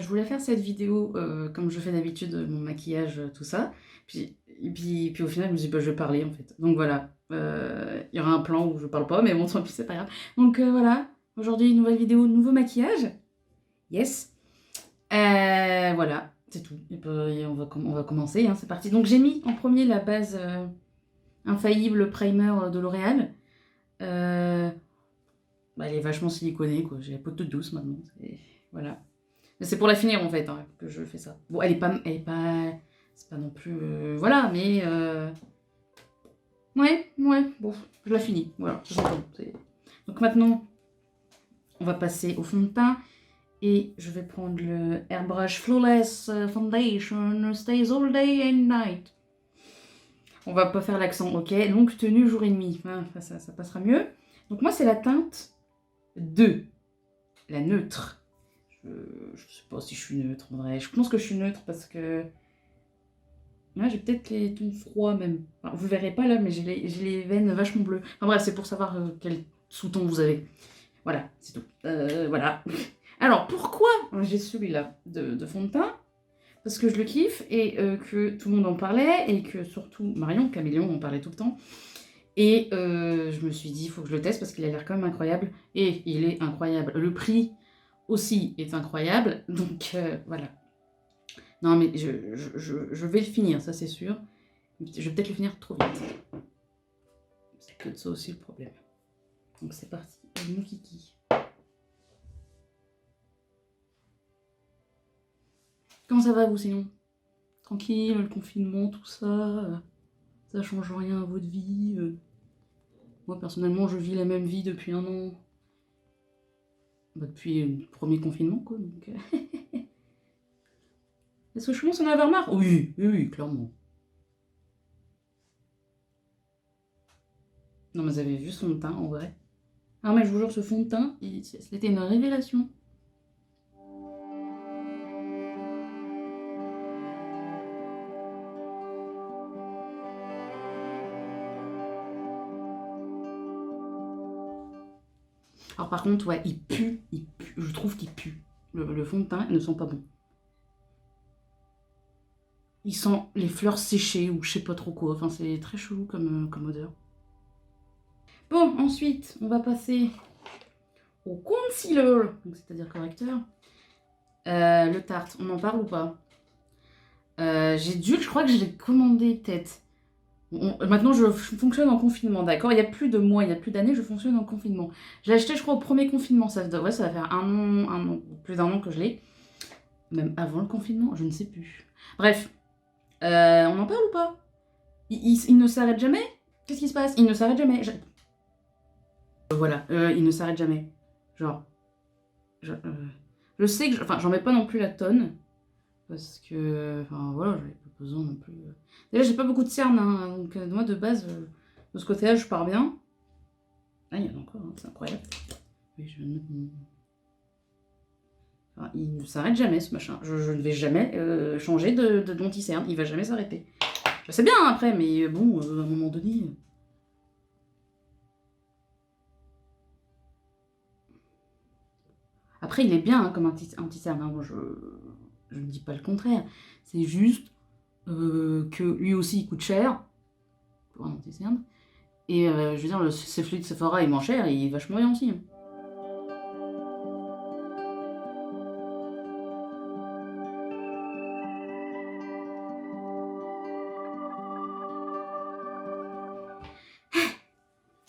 voulais faire cette vidéo comme je fais d'habitude, mon maquillage, tout ça. Puis au final, je me suis dit, bah, je vais parler en fait. Donc voilà, il y aura un plan où je parle pas, mais bon, tant pis, c'est pas grave. Donc voilà, aujourd'hui, nouvelle vidéo, nouveau maquillage. Yes. Voilà, c'est tout. Et puis, on va commencer, hein, c'est parti. Donc j'ai mis en premier la base infaillible primer de L'Oréal. Bah, elle est vachement siliconée, quoi. J'ai la peau toute douce maintenant. Voilà. Mais c'est pour la finir en fait, hein, que je fais ça. Bon, elle est pas, c'est pas non plus, voilà, mais ouais, bon, je la finis, voilà, c'est bon. Donc maintenant, on va passer au fond de teint et je vais prendre le Airbrush Flawless Foundation Stays All Day and Night. On va pas faire l'accent, ok? Longue tenue jour et demi, hein, ça passera mieux. Donc moi c'est la teinte 2, la neutre. Je sais pas si je suis neutre en vrai. Je pense que je suis neutre parce que là j'ai peut-être les tons froids même. Enfin, vous verrez pas là, mais j'ai les veines vachement bleues. Enfin bref, c'est pour savoir quel sous-ton vous avez. Voilà, c'est tout. Voilà. Alors pourquoi j'ai celui-là de fond de teint? Parce que je le kiffe et que tout le monde en parlait et que surtout Marion Caméléon en parlait tout le temps. Et je me suis dit, il faut que je le teste parce qu'il a l'air quand même incroyable. Et il est incroyable. Le prix aussi est incroyable. Donc voilà. Non mais je vais le finir, ça c'est sûr. Je vais peut-être le finir trop vite. C'est peut-être ça aussi le problème. Donc c'est parti. Mon kiki. Comment ça va vous sinon? Tranquille, le confinement, tout ça. Ça change rien à votre vie. Moi personnellement, je vis la même vie depuis un an. Bah, depuis le premier confinement quoi. Donc, est-ce que je commence à en avoir marre? Oui, clairement. Non, mais vous avez vu son teint en vrai? Ah, mais je vous jure, ce fond de teint, c'était une révélation. Alors, par contre, ouais, il pue. Je trouve qu'il pue. Le fond de teint, ils ne sont pas bons. Il sent les fleurs séchées ou je sais pas trop quoi. Enfin, c'est très chelou comme odeur. Bon, ensuite, on va passer au concealer, c'est-à-dire correcteur. Le Tarte, on en parle ou pas? Je crois que je l'ai commandé peut-être. Maintenant, je fonctionne en confinement, d'accord? Il y a plus de mois, il y a plus d'années, je fonctionne en confinement. Je l'ai acheté, je crois, au premier confinement. Ça va faire un an, plus d'un an que je l'ai. Même avant le confinement, je ne sais plus. Bref, on en parle ou pas? Il ne s'arrête jamais? Qu'est-ce qui se passe? Il ne s'arrête jamais. Voilà, il ne s'arrête jamais. Genre, je sais que, enfin, j'en mets pas non plus la tonne. Parce que, enfin voilà, j'avais pas besoin non plus. Déjà, j'ai pas beaucoup de cernes, hein, donc moi de base, de ce côté-là, je pars bien. Ah, il y en a encore, hein, c'est incroyable. Oui, enfin, il ne s'arrête jamais ce machin. Je ne vais jamais changer de denti-cerne, il va jamais s'arrêter. Je sais bien hein, après, mais bon, à un moment donné. Après, il est bien hein, comme anti-cerne, hein, moi je ne dis pas le contraire. C'est juste que lui aussi il coûte cher pour un anti-cerne. Et je veux dire, ces fluides Sephora est moins cher et il est vachement bien aussi. Hein.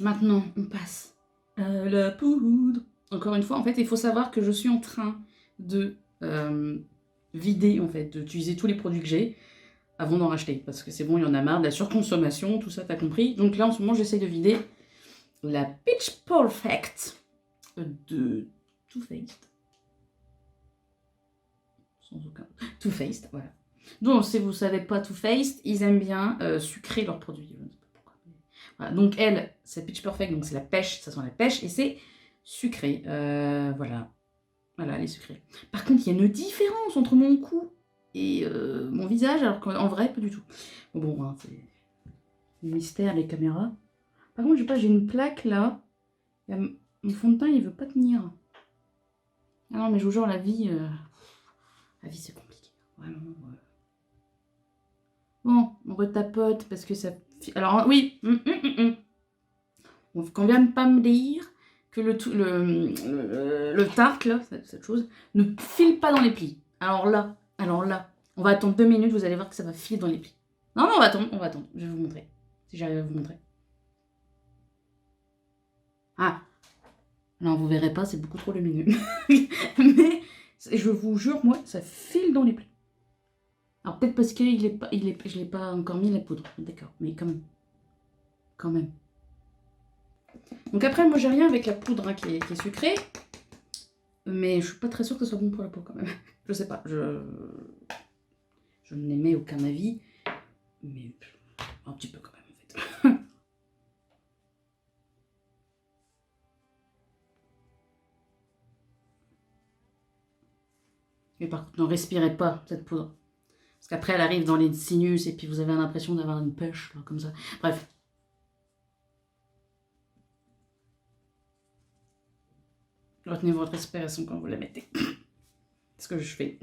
Maintenant, on passe à la poudre. Encore une fois, en fait, il faut savoir que je suis en train de vider, en fait, d'utiliser tous les produits que j'ai avant d'en racheter. Parce que c'est bon, il y en a marre, de la surconsommation, tout ça, t'as compris. Donc là, en ce moment, j'essaie de vider la Pitch Perfect de Too Faced. Sans aucun... Too Faced, voilà. Donc, si vous savez pas Too Faced, ils aiment bien sucrer leurs produits. Voilà, donc elle, c'est Pitch Perfect, donc c'est la pêche, ça sent la pêche, et c'est sucré. Voilà. Voilà, elle est sucrée. Par contre, il y a une différence entre mon cou et mon visage, alors qu'en vrai, pas du tout. Bon, hein, c'est le mystère, les caméras. Par contre, je sais pas, j'ai une plaque là. Mon fond de teint, il veut pas tenir. Ah non, mais je vous jure, la vie... La vie, c'est compliqué. Vraiment. Bon, on retapote parce que ça... Alors, oui. Qu'on vient pas me dire que le tarte, là, cette chose, ne file pas dans les plis. Alors là, on va attendre 2 minutes, vous allez voir que ça va filer dans les plis. Non, mais on va attendre. Je vais vous montrer. Si j'arrive à vous montrer. Ah, non, vous verrez pas, c'est beaucoup trop lumineux. Mais je vous jure, moi, ça file dans les plis. Alors peut-être parce que je l'ai pas encore mis la poudre, d'accord, mais quand même. Quand même. Donc après, moi, j'ai rien avec la poudre hein, qui est sucrée. Mais je suis pas très sûre que ce soit bon pour la peau quand même. Je sais pas, je n'émets aucun avis. Mais un petit peu quand même en fait. Mais par contre, ne respirez pas cette poudre. Parce qu'après, elle arrive dans les sinus et puis vous avez l'impression d'avoir une pêche, là, comme ça. Bref. Retenez votre respiration quand vous la mettez. C'est ce que je fais.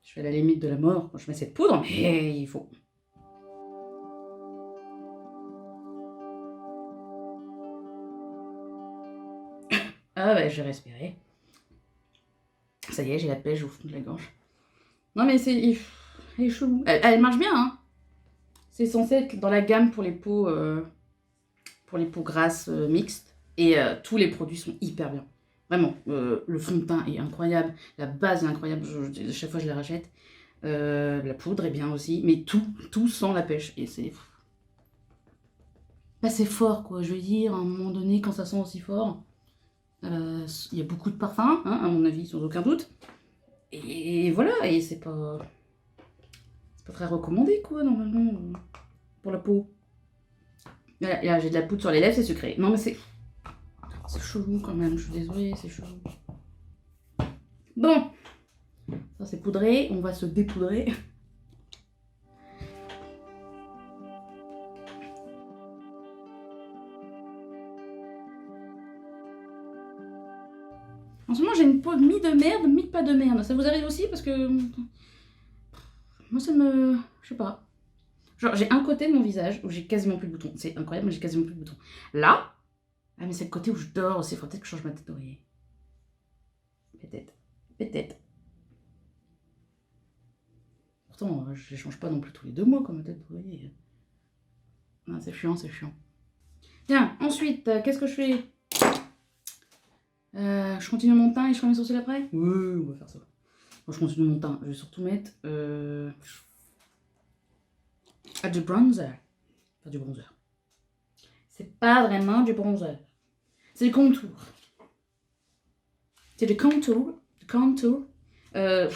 Je fais à la limite de la mort quand je mets cette poudre, mais il faut. Ah bah j'ai respiré. Ça y est, j'ai la pêche au fond de la gorge. Non mais c'est... Elle est chelou. Elle marche bien, hein. C'est censé être dans la gamme pour les peaux grasses mixtes. Et tous les produits sont hyper bien. Vraiment, le fond de teint est incroyable. La base est incroyable. Chaque fois, je la rachète. La poudre est bien aussi. Mais tout sent la pêche. Et c'est... Bah, c'est fort, quoi. Je veux dire, à un moment donné, quand ça sent aussi fort, il y a beaucoup de parfums, hein, à mon avis, sans aucun doute. Et voilà, et c'est pas très recommandé, quoi, normalement, pour la peau. Là, j'ai de la poudre sur les lèvres, c'est sucré. Non, mais c'est chelou quand même, je suis désolée, c'est chelou. Bon, ça c'est poudré, on va se dépoudrer. En ce moment, j'ai une peau mi de merde, mi pas de merde. Ça vous arrive aussi parce que... Moi, ça me... Je sais pas. Genre, j'ai un côté de mon visage où j'ai quasiment plus de boutons. C'est incroyable, mais j'ai quasiment plus de boutons. Là... Ah, mais c'est le côté où je dors aussi. Il faut peut-être que je change ma tête d'oreiller. Peut-être. Pourtant, je les change pas non plus tous les 2 mois, comme ma tête d'oreiller. Non, c'est chiant. Bien, ensuite, qu'est-ce que je fais je continue mon teint et je ferai mes sourcils après. Oui, on va faire ça. Moi, je continue mon teint. Je vais surtout mettre du bronzer. Enfin, du bronzer. C'est pas vraiment du bronzer. C'est du contour. C'est du contour. Pourquoi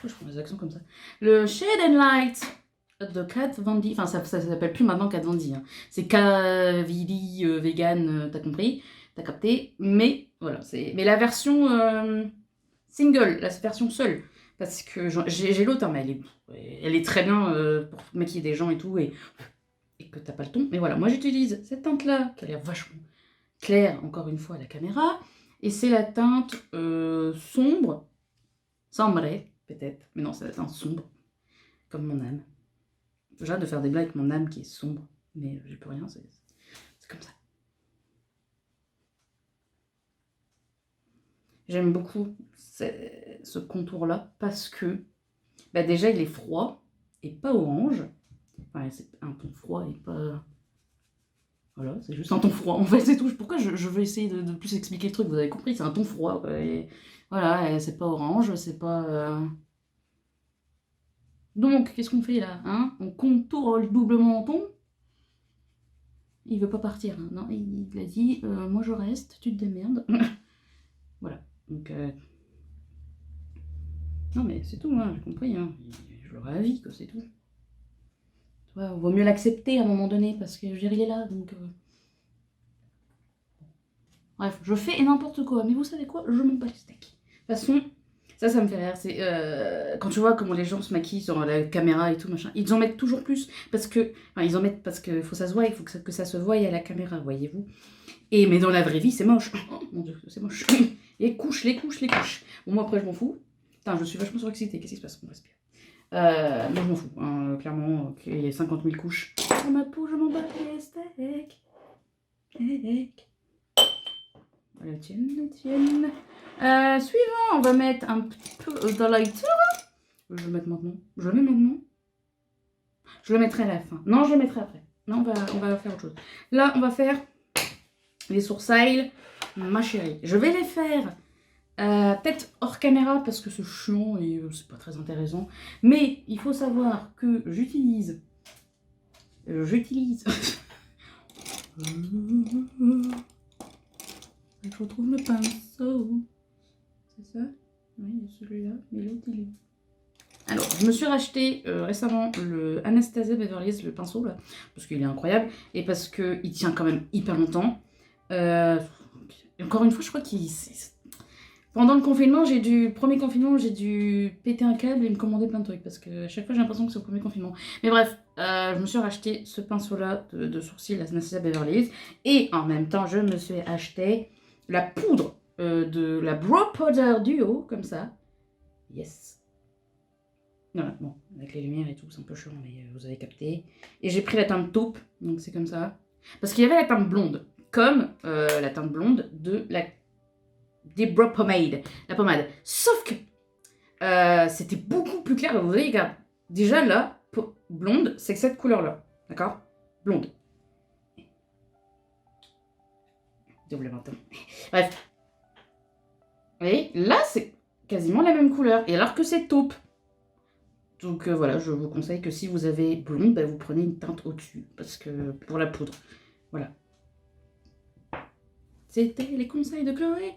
je prends des accents comme ça? Le Shade and Light de Kat Von D. Enfin, ça s'appelle plus maintenant Kat Von D. Hein. C'est KVD vegan, t'as compris? T'as capté? Mais voilà, mais la version single, la version seule. Parce que j'ai l'autre, hein, mais elle est très bien pour maquiller des gens et tout, et que t'as pas le ton. Mais voilà, moi j'utilise cette teinte-là, qui a l'air vachement claire, encore une fois, à la caméra. Et c'est la teinte sombre, peut-être, mais non, c'est la teinte sombre, comme mon âme. J'arrête de faire des blagues avec mon âme qui est sombre, mais j'ai plus rien, c'est comme ça. J'aime beaucoup ce contour-là parce que bah déjà il est froid et pas orange. Enfin, c'est un ton froid et pas... Voilà, c'est juste un ton froid. En fait, c'est tout. Pourquoi je veux essayer de plus expliquer le truc? Vous avez compris, c'est un ton froid. Et voilà, c'est pas orange, c'est pas... Donc, qu'est-ce qu'on fait là hein? On contourne doublement ton. Il veut pas partir. Hein. Non, il a dit, moi je reste, tu te démerdes. Voilà. Donc, non mais c'est tout, hein, j'ai compris, hein. Je l'aurais à vie, quoi, c'est tout. Tu vois, vaut mieux l'accepter à un moment donné, parce que je veux dire, il est là, donc... Bref, je fais n'importe quoi, mais vous savez quoi? Je m'en bats les steaks. De toute façon, ça me fait rire, c'est... quand tu vois comment les gens se maquillent sur la caméra et tout, machin, ils en mettent toujours plus, parce que... Enfin, ils en mettent parce que faut que ça se voie, il faut que ça se voie à la caméra, voyez-vous. Mais dans la vraie vie, c'est moche. Oh, mon Dieu, c'est moche. Les couches. Bon, moi, après, je m'en fous. Putain, je suis vachement surexcitée. Qu'est-ce qui se passe? On respire. Moi, je m'en fous. Hein. Clairement, il y a 50 000 couches. Dans ma peau, je m'en bats les steaks. La tienne, la tienne. Suivant, on va mettre un petit peu de lighter. Je vais le mettre maintenant. Je le mets maintenant. Je le mettrai à la fin. Non, je le mettrai après. Non, on va faire autre chose. Là, on va faire les sourcils, ma chérie. Je vais les faire peut-être hors caméra parce que c'est chiant et c'est pas très intéressant. Mais il faut savoir que j'utilise... Je retrouve le pinceau. C'est ça? Oui, il y a celui-là, mais l'autre il est... Alors, je me suis racheté récemment le Anastasia Beverly Hills, le pinceau là, parce qu'il est incroyable et parce qu'il tient quand même hyper longtemps. Encore une fois, je crois qu'il... Pendant le confinement, premier confinement, j'ai dû péter un câble et me commander plein de trucs parce que à chaque fois j'ai l'impression que c'est au premier confinement. Mais bref, je me suis racheté ce pinceau-là de sourcils, la Anastasia Beverly Hills, et en même temps, je me suis acheté la poudre de la Brow Powder Duo, comme ça. Yes. Voilà, bon, avec les lumières et tout, c'est un peu chiant, mais vous avez capté. Et j'ai pris la teinte taupe, donc c'est comme ça. Parce qu'il y avait la teinte blonde, comme la teinte blonde des Brow Pomade, la pommade. Sauf que c'était beaucoup plus clair. Vous voyez, regarde, déjà là, blonde, c'est cette couleur-là, d'accord? Blonde. Double menton. Bref. Vous voyez, là, c'est quasiment la même couleur. Et alors que c'est taupe. Donc voilà, je vous conseille que si vous avez blonde, bah, vous prenez une teinte au-dessus. Parce que pour la poudre. Voilà. C'était les conseils de Chloé.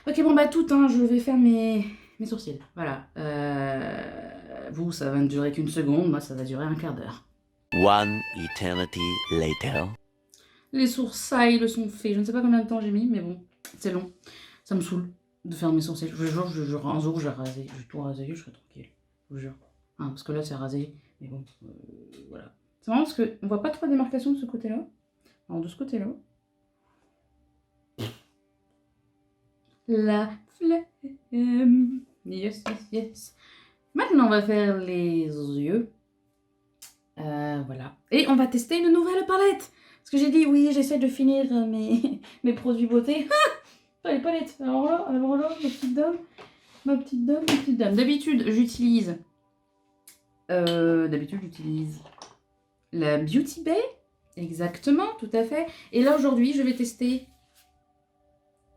Ok, bon bah tout, hein, je vais faire mes sourcils. Voilà. Vous, ça va ne durer qu'une seconde. Moi, ça va durer un quart d'heure. One eternity later. Les sourcils sont faits. Je ne sais pas combien de temps j'ai mis, mais bon, c'est long. Ça me saoule de faire mes sourcils. Je jure, un jour, je vais raser. Je vais tout raser, je serai tranquille. Je vous jure. Hein, parce que là, c'est rasé. Mais bon, voilà. C'est marrant parce qu'on voit pas trop de démarcation de ce côté-là. Alors, de ce côté-là. La flemme. Yes, yes, yes. Maintenant, on va faire les yeux. Voilà. Et on va tester une nouvelle palette. Parce que j'ai dit, oui, j'essaie de finir mes produits beauté. Pas les palettes. Alors là, ma petite dame. Ma petite dame. D'habitude, j'utilise la Beauty Bay. Exactement, tout à fait. Et là, aujourd'hui, je vais tester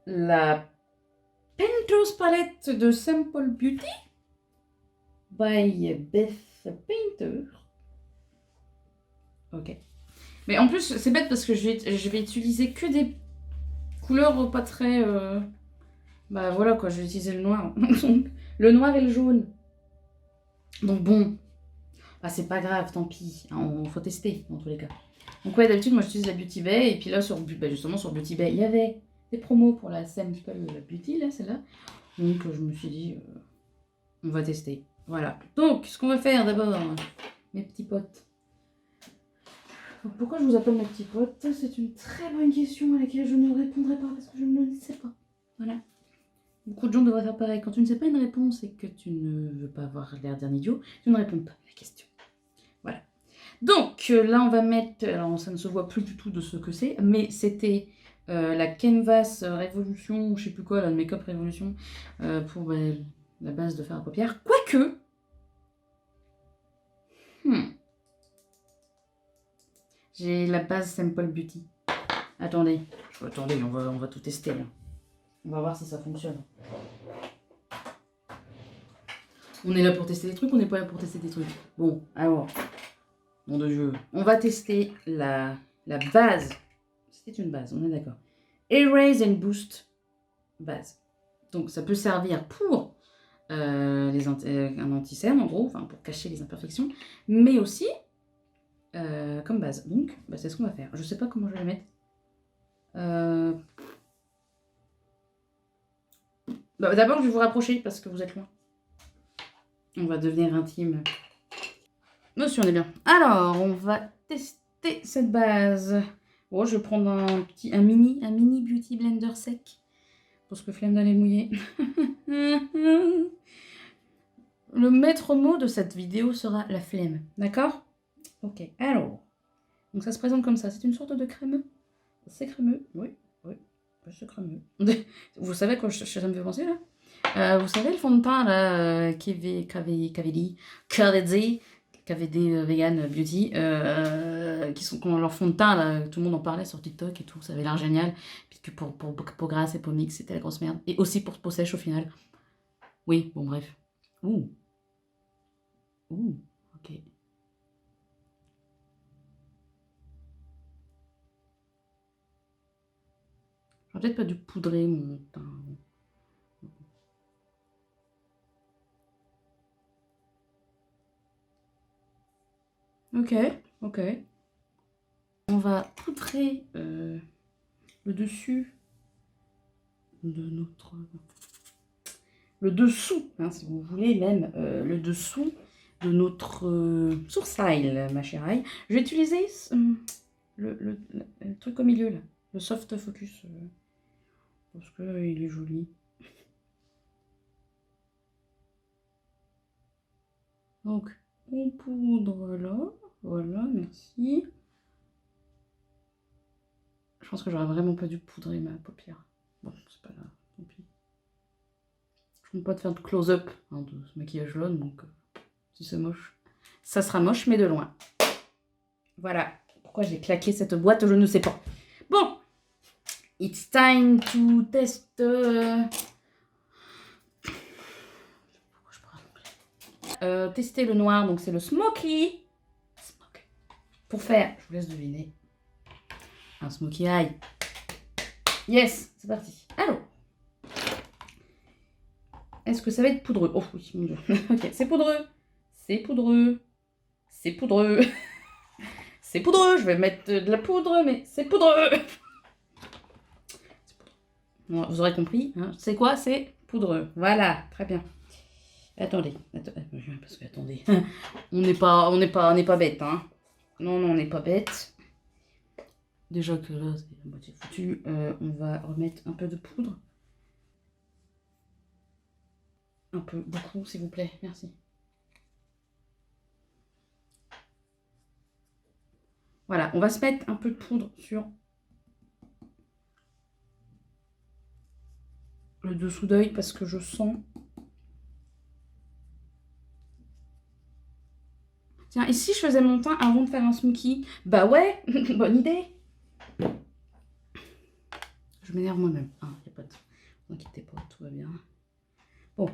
la Painter's Palette de Simple Beauty by Beth Painter. Ok. Mais en plus, c'est bête parce que je vais utiliser que des couleurs pas très... Bah voilà quoi, je vais utiliser le noir. Le noir et le jaune. Donc bon, bah, c'est pas grave, tant pis. Hein, faut tester dans tous les cas. Donc ouais, d'habitude, moi j'utilise la Beauty Bay. Et puis là, justement sur Beauty Bay, il y avait des promos pour la Simple Beauty, là, celle-là. Donc je me suis dit, on va tester. Voilà. Donc, ce qu'on va faire d'abord, mes petits potes. Donc, pourquoi je vous appelle mes petits potes? C'est une très bonne question à laquelle je ne répondrai pas parce que je ne le sais pas. Voilà. Beaucoup de gens devraient faire pareil. Quand tu ne sais pas une réponse et que tu ne veux pas avoir l'air d'un idiot, tu ne réponds pas à la question. Voilà. Donc, là, on va mettre... Alors, ça ne se voit plus du tout de ce que c'est, mais c'était la Canvas Révolution, ou je sais plus quoi, la Make-up Révolution, pour la base de fer à paupières. Quoique... J'ai la base Simple Beauty. Attendez, on va tout tester. Là. On va voir si ça fonctionne. On est là pour tester des trucs, on n'est pas là pour tester des trucs. Bon, alors, nom de Dieu. On va tester la base. C'était une base, on est d'accord. Erase and Boost base. Donc ça peut servir pour un anti-cerne en gros, enfin pour cacher les imperfections, mais aussi comme base. Donc bah, c'est ce qu'on va faire. Je sais pas comment je vais la mettre. Bah, d'abord je vais vous rapprocher parce que vous êtes loin. On va devenir intime. Monsieur, on est bien. Alors on va tester cette base. Bon, je vais prendre un mini beauty blender sec Parce que flemme d'aller mouiller. Le maître mot de cette vidéo sera la flemme. D'accord? Ok, alors. Donc ça se présente comme ça. C'est une sorte de crémeux. C'est crémeux. Oui, oui. C'est crémeux. Vous savez quoi ça me fait penser là? Vous savez le fond de teint là, KVD Vegan Beauty, qui sont leur fond de teint là, tout le monde en parlait sur TikTok et tout, ça avait l'air génial, puisque pour peau grasse et peau mixte c'était la grosse merde, et aussi pour peau sèche au final. Oui, bon bref. Ouh, ok. J'aurais peut-être pas dû poudrer mon teint. Ok, ok. On va poudrer le dessus de notre... Le dessous, hein, si vous voulez, même le dessous de notre sourcil, ma chère Aïe. Je vais utiliser le truc au milieu, là, le soft focus, parce qu'il est joli. Donc, on poudre là, voilà, merci. Je pense que j'aurais vraiment pas dû poudrer ma paupière. Bon, c'est pas grave, tant pis. Je ne peux pas te faire de close-up hein, de ce maquillage-là, donc si c'est moche, ça sera moche, mais de loin. Voilà. Pourquoi j'ai claqué cette boîte, je ne sais pas. Bon, it's time to test. Tester le noir, donc c'est le Smoky. Pour faire, je vous laisse deviner, un Smoky Eye. Yes, c'est parti. Alors, est-ce que ça va être poudreux? Oh oui, mon dieu. Ok, c'est poudreux. C'est poudreux. C'est poudreux. C'est poudreux. Je vais mettre de la poudre, mais c'est poudreux. Bon, vous aurez compris. Hein. C'est quoi? C'est poudreux. Voilà, très bien. Attendez, parce que attendez, on n'est pas bête, hein. Non, on n'est pas bête. Déjà que là, c'est la moitié foutu. On va remettre un peu de poudre. Un peu, beaucoup, s'il vous plaît, merci. Voilà, on va se mettre un peu de poudre sur le dessous d'œil parce que je sens... Tiens, et si je faisais mon teint avant de faire un smoky? Bah ouais, bonne idée. Je m'énerve moi-même. Ah, y a pas de... Ne vous inquiétez pas, tout va bien. Bon.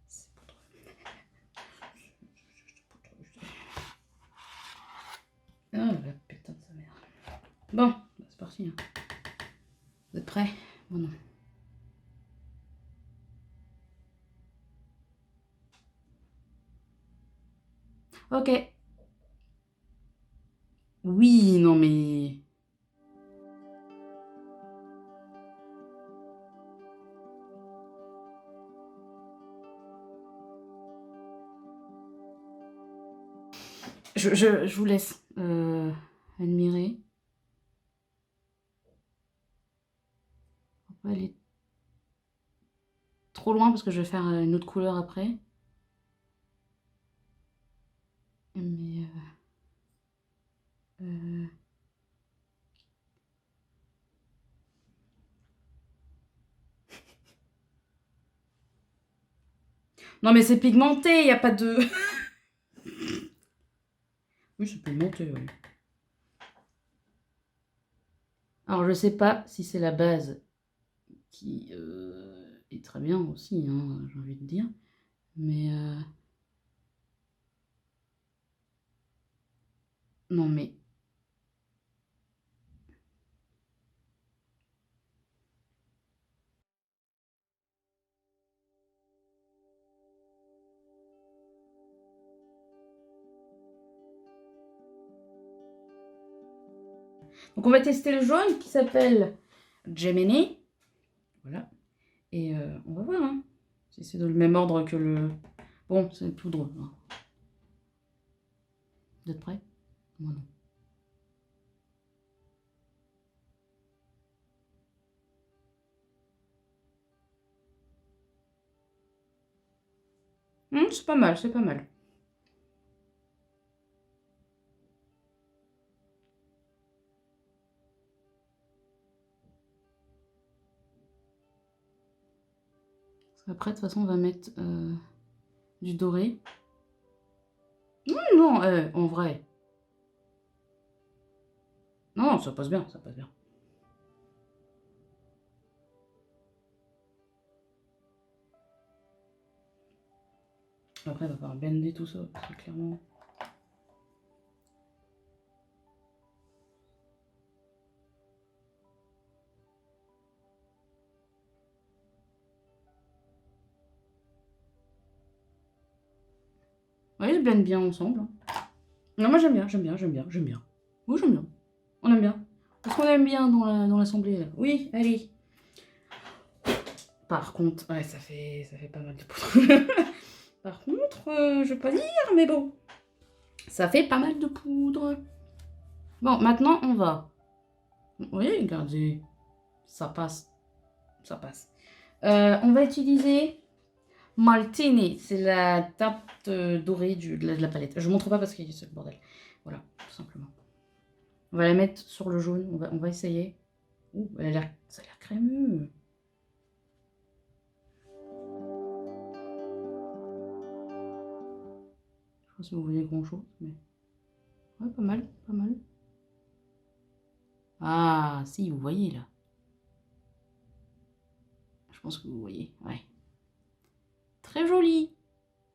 C'est poudreux. Ah la putain de sa mère. Bon, c'est parti. Hein. Vous êtes prêts? Bon, non. Ok. Oui, non mais... Je vous laisse admirer. Faut pas aller trop loin parce que je vais faire une autre couleur après. Mais... Non mais c'est pigmenté, il n'y a pas de... Oui, c'est pigmenté, oui. Alors je sais pas si c'est la base qui est très bien aussi, hein, j'ai envie de dire. Mais... Non mais... Donc on va tester le jaune qui s'appelle Gemini. Voilà. Et on va voir hein, si c'est dans le même ordre que le... Bon, c'est poudreux. Hein. Vous êtes prêts? Moi non. C'est pas mal, c'est pas mal. Après, de toute façon, on va mettre du doré. Non, en vrai. Non, ça passe bien, ça passe bien. Après, il va falloir blender tout ça, parce que clairement... Ouais, ils blendent bien ensemble. Non, moi j'aime bien, j'aime bien, j'aime bien, j'aime bien. Oui, j'aime bien. On aime bien. Parce qu'on aime bien dans l'assemblée, là. Oui, allez. Par contre, ouais, ça fait pas mal de poudre. Par contre, je vais pas dire, mais bon. Ça fait pas mal de poudre. Bon, maintenant, on va... Oui, regardez. Ça passe. Ça passe. On va utiliser Martini. C'est la teinte dorée de la palette. Je ne montre pas parce qu'il y a ce bordel. Voilà, tout simplement. On va la mettre sur le jaune. On va essayer. Ouh, ça a l'air crémeux. Je sais pas si vous voyez grand chose, mais... Ouais, pas mal, pas mal. Ah, si, vous voyez, là. Je pense que vous voyez, ouais. Très joli.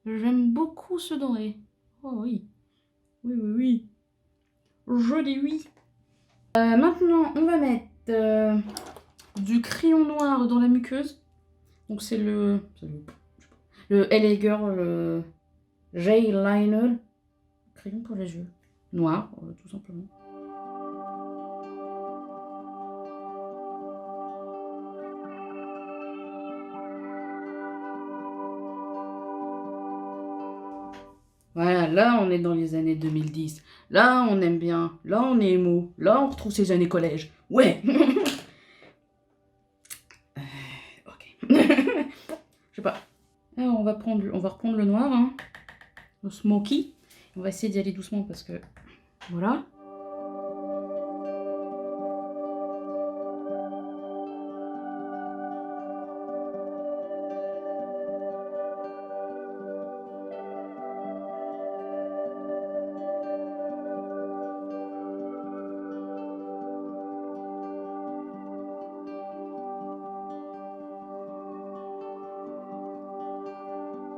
J'aime beaucoup ce doré. Oh oui. Oui, oui, oui. Je dis oui. Maintenant, on va mettre du crayon noir dans la muqueuse. Donc c'est le LA Girl, le J-Liner. Crayon pour les yeux. Noir, tout simplement. Voilà, là on est dans les années 2010. Là on aime bien. Là on est émo. Là on retrouve ces années collège. Ouais. Ok. Je sais pas. Alors, on va reprendre le noir, hein. Le smoky. On va essayer d'y aller doucement parce que... Voilà.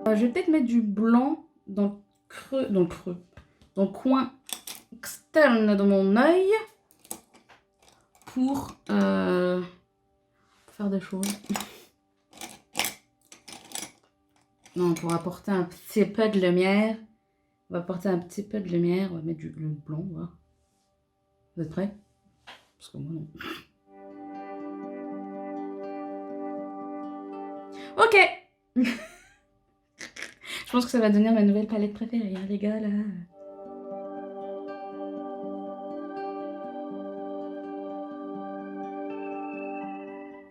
Je vais peut-être mettre du blanc dans le coin externe de mon œil pour faire des choses. Non, pour apporter un petit peu de lumière. On va apporter un petit peu de lumière. On va mettre le blanc, voilà. Vous êtes prêts? Parce que moi non. Ok. Je pense que ça va devenir ma nouvelle palette préférée, hein, les gars, là.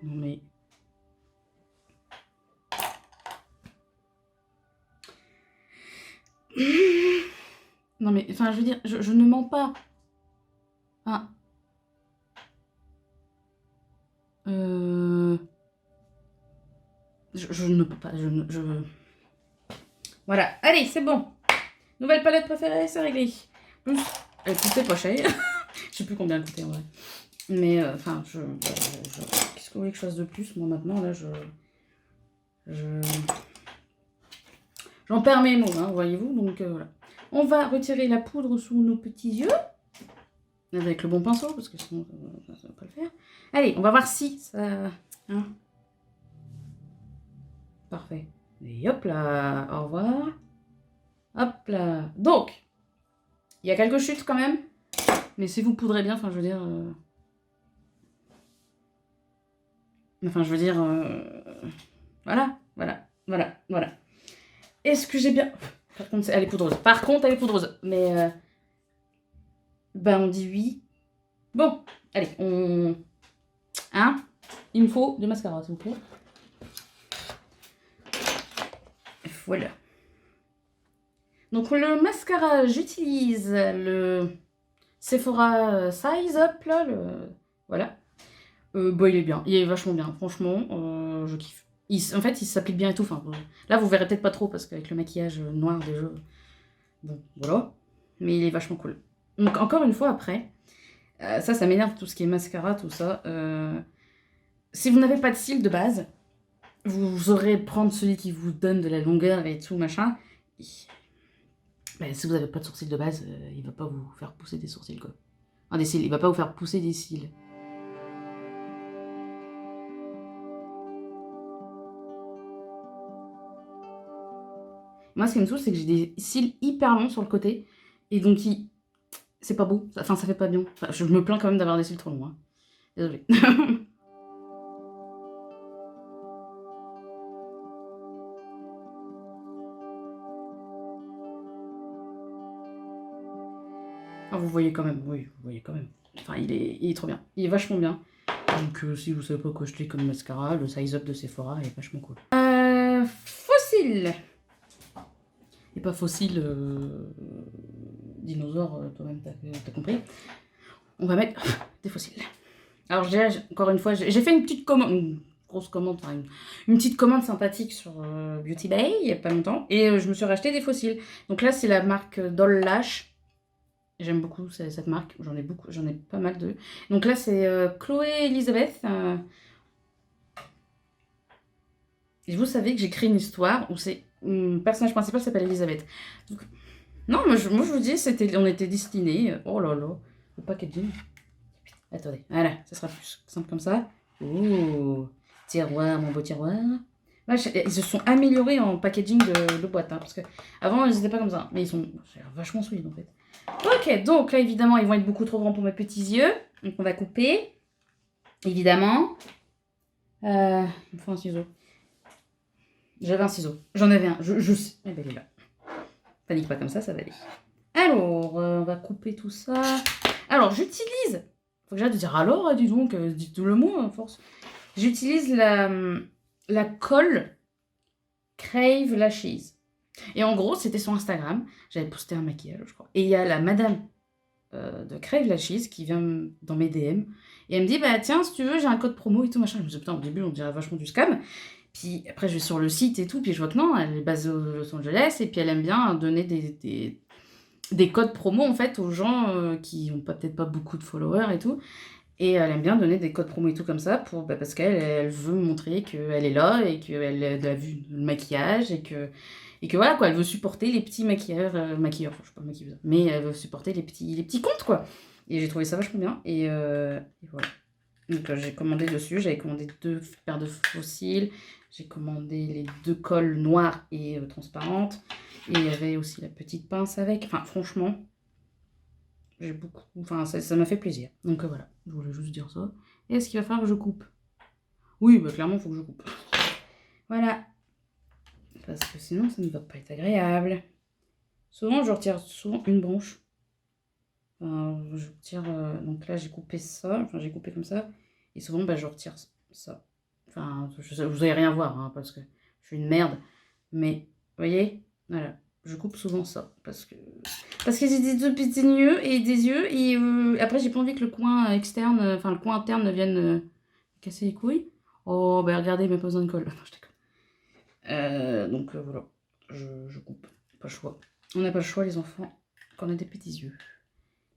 Non, mais... Non, mais, enfin, je veux dire, je ne mens pas. Enfin... Je ne peux pas, Voilà, allez, c'est bon. Nouvelle palette préférée, c'est réglé. Plus, elle coûtait pas cher. Je sais plus combien elle coûtait en vrai. Mais, enfin, qu'est-ce que vous voulez que je fasse de plus? Moi, maintenant, là, j'en perds mes mots, hein, voyez-vous. Donc, voilà. On va retirer la poudre sous nos petits yeux. Avec le bon pinceau, parce que sinon, ça va pas le faire. Allez, on va voir si ça... Hein. Parfait. Et hop là, au revoir. Hop là. Donc, il y a quelques chutes quand même. Mais si vous poudrez bien, enfin je veux dire... Enfin je veux dire... Voilà, voilà, voilà, voilà. Est-ce que j'ai bien... Par contre, elle est poudreuse. Par contre, elle est poudreuse. Mais... Ben on dit oui. Bon, allez, on... Hein? Il me faut du mascara, s'il vous plaît. Voilà. Donc le mascara, j'utilise le Sephora Size Up, là, voilà. Bon, il est bien, il est vachement bien, franchement, je kiffe. En fait, il s'applique bien et tout, enfin, là, vous verrez peut-être pas trop, parce qu'avec le maquillage noir déjà, bon, voilà. Mais il est vachement cool. Donc, encore une fois, après, ça m'énerve, tout ce qui est mascara, tout ça. Si vous n'avez pas de cils de base, vous aurez prendre celui qui vous donne de la longueur et tout, machin. Ben, si vous n'avez pas de sourcils de base, il va pas vous faire pousser des sourcils, quoi. Enfin, des cils, il va pas vous faire pousser des cils. Moi, ce qui me saoule, c'est que j'ai des cils hyper longs sur le côté. Et donc, c'est pas beau. Enfin, ça fait pas bien. Enfin, je me plains quand même d'avoir des cils trop longs. Hein. Désolée. Ah, vous voyez quand même. Oui, vous voyez quand même. Enfin, il est trop bien. Il est vachement bien. Donc, si vous savez pas quoi acheter comme mascara, le Size Up de Sephora est vachement cool. Fossile. Et pas fossile dinosaure, toi-même t'as compris. On va mettre des fossiles. Alors déjà, encore une fois, j'ai fait une petite commande, une grosse commande, enfin une petite commande sympathique sur Beauty Bay il y a pas longtemps. Et je me suis racheté des fossiles. Donc là, c'est la marque Doll Lash. J'aime beaucoup cette marque, j'en ai pas mal d'eux. Donc là, c'est Chloé Elizabeth. Et vous savez que j'ai créé une histoire où le personnage principal s'appelle Elizabeth. Donc, non, moi je vous dis, on était destinés. Oh là là, le packaging. Attendez, voilà, ça sera plus simple comme ça. Oh, tiroir, mon beau tiroir. Ils se sont améliorés en packaging de boîte, hein, parce que avant ils n'étaient pas comme ça. Mais ils sont vachement solides en fait. Ok, donc là évidemment ils vont être beaucoup trop grands pour mes petits yeux. Donc on va couper. Évidemment. Il me faut un ciseau. J'avais un ciseau. J'en avais un. Je sais. Eh ben, il est là. Panique pas comme ça va aller. Alors, on va couper tout ça. Alors, j'utilise. Faut que j'arrête de dire alors, dis donc, dites le mot à force. J'utilise la colle Crave Lashes. Et en gros, c'était sur Instagram. J'avais posté un maquillage, je crois. Et il y a la madame de Crave Lashes qui vient dans mes DM. Et elle me dit, bah tiens, si tu veux, j'ai un code promo et tout, machin. Je me dis, putain, au début, on dirait vachement du scam. Puis après, je vais sur le site et tout, puis je vois que non, elle est basée aux Los Angeles, et puis elle aime bien donner des codes promo, en fait, aux gens qui n'ont peut-être pas beaucoup de followers et tout. Et elle aime bien donner des codes promo et tout comme ça, parce qu'elle veut montrer qu'elle est là, et qu'elle a vu le maquillage, et que voilà, quoi, elle veut supporter les petits maquilleurs, je suis pas maquilleuse, mais elle veut supporter les petits comptes, quoi. Et j'ai trouvé ça vachement bien, et voilà. Donc j'ai commandé dessus, j'avais commandé 2 paires de fossiles, j'ai commandé les 2 colles noires et transparentes, et il y avait aussi la petite pince avec. Enfin franchement, j'ai beaucoup, enfin ça m'a fait plaisir. Donc voilà, je voulais juste dire ça. Et est-ce qu'il va falloir que je coupe? Oui, bah clairement il faut que je coupe. Voilà, parce que sinon ça ne va pas être agréable. Souvent je retire une branche. Enfin, je retire, donc là j'ai coupé ça, enfin j'ai coupé comme ça, et souvent bah, je retire ça. Enfin, vous allez rien voir, hein, parce que je suis une merde, mais vous voyez, voilà, je coupe souvent ça, parce que j'ai des deux petits yeux, et après j'ai pas envie que le coin externe, enfin le coin interne vienne casser les couilles. Oh, bah regardez, mais pas besoin de colle. Non, je déconne. Donc voilà, je coupe, pas le choix. On n'a pas le choix les enfants, quand on a des petits yeux.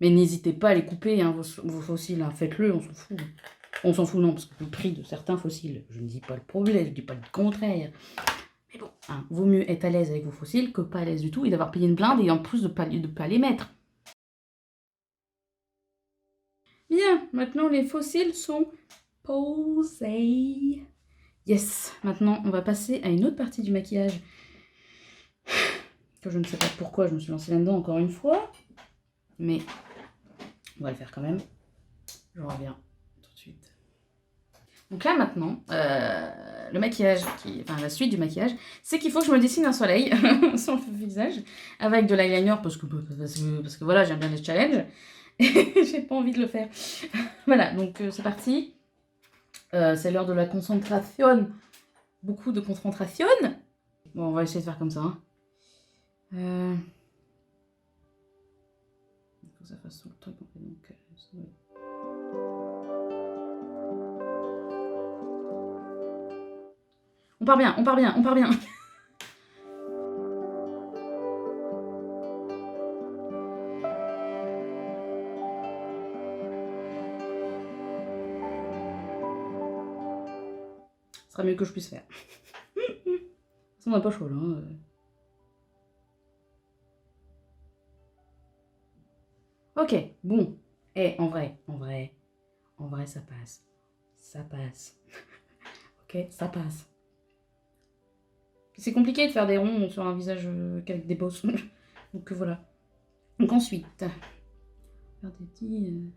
Mais n'hésitez pas à les couper, hein, vos fossiles, hein. Faites-le, on s'en fout. On s'en fout, non, parce que le prix de certains fossiles, je ne dis pas le problème, je ne dis pas le contraire. Mais bon, hein, vaut mieux être à l'aise avec vos fossiles que pas à l'aise du tout et d'avoir payé une blinde et en plus de pas les mettre. Bien, maintenant les fossiles sont posés. Yes, maintenant on va passer à une autre partie du maquillage. Que je ne sais pas pourquoi je me suis lancée là-dedans encore une fois. Mais on va le faire quand même. Je reviens tout de suite. Donc là maintenant, le maquillage, enfin la suite du maquillage, c'est qu'il faut que je me dessine un soleil sur le visage avec de l'eyeliner parce que voilà, j'aime bien les challenges et j'ai pas envie de le faire. Voilà, donc c'est parti. C'est l'heure de la concentration. Beaucoup de concentration. Bon, on va essayer de faire comme ça. Hein. faut que ça fasse tout le truc en fait. Donc, ça va. On part bien, on part bien, on part bien. Ce sera mieux que je puisse faire. On n'a pas chaud là. Ok, bon. Et en vrai, ça passe. Ça passe. Ok, ça passe. C'est compliqué de faire des ronds sur un visage avec des bosses. Donc voilà. Donc ensuite, faire des petits...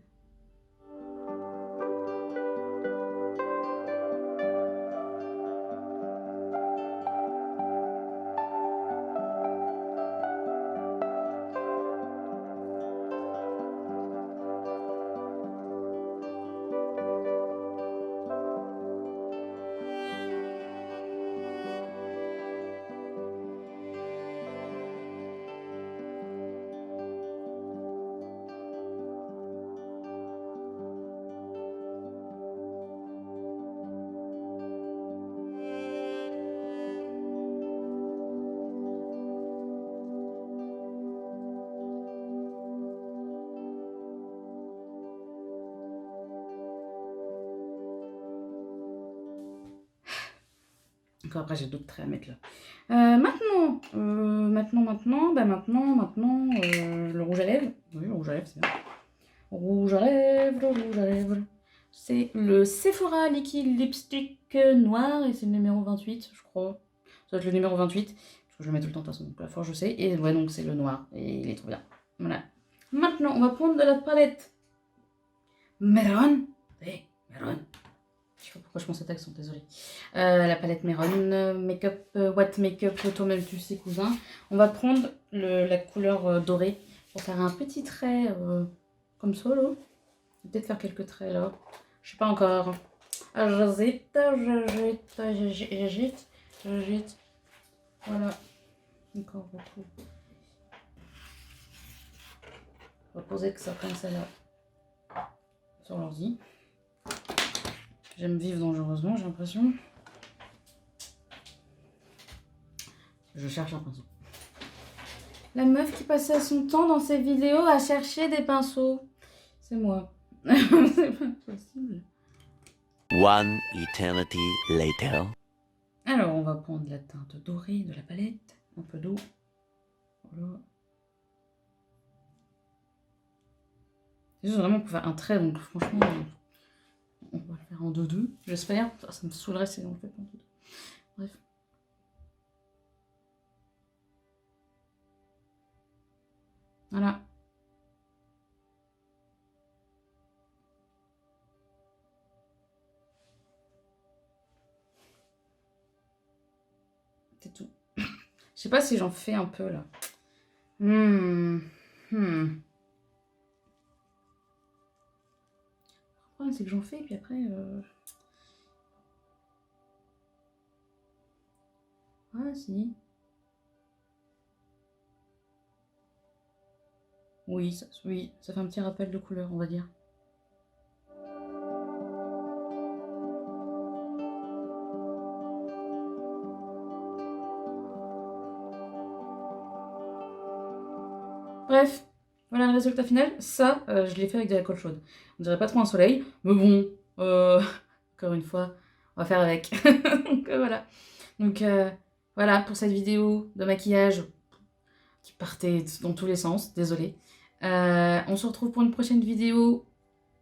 Encore après, j'ai d'autres traits à mettre là. Maintenant, le rouge à lèvres. Oui, le rouge à lèvres, c'est bien. Rouge à lèvres. C'est le Sephora Liquid Lipstick noir et c'est le numéro 28, je crois. Ça doit être le numéro 28, parce que je le mets tout le temps de toute façon, donc la fois je sais. Et ouais, donc c'est le noir et il est trop bien. Voilà. Maintenant, on va prendre de la palette Meron. Meron. Je sais pas pourquoi je pense cet accent, désolée. La palette Meron, Makeup, What Makeup, toi-même tu sais cousin. On va prendre la couleur dorée pour faire un petit trait comme ça là. Peut-être faire quelques traits là. Je sais pas encore. J'hésite. Voilà. Encore beaucoup. On va poser que ça comme ça là sur l'ordi. J'aime vivre dangereusement, j'ai l'impression. Je cherche un pinceau. La meuf qui passait son temps dans ses vidéos à chercher des pinceaux. C'est moi. C'est pas possible. One eternity later. Alors, on va prendre la teinte dorée de la palette. Un peu d'eau. Voilà. C'est juste vraiment pour faire un trait, donc franchement... On va le faire en 2-2, j'espère. Ça me saoulerait si on le fait pas en 2-2. Bref. Voilà. C'est tout. Je sais pas si j'en fais un peu là. Le problème c'est que j'en fais et puis après... Ah si. Oui, ça fait un petit rappel de couleur, on va dire. Bref, voilà le résultat final. Ça, je l'ai fait avec de la colle chaude. On dirait pas trop un soleil, mais bon, encore une fois, on va faire avec. Donc voilà. Donc voilà pour cette vidéo de maquillage qui partait dans tous les sens, désolée. On se retrouve pour une prochaine vidéo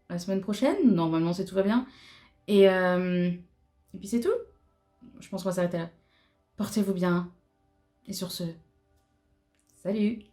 la semaine prochaine, normalement si tout va bien. Et puis c'est tout. Je pense qu'on va s'arrêter là. Portez-vous bien. Et sur ce, salut!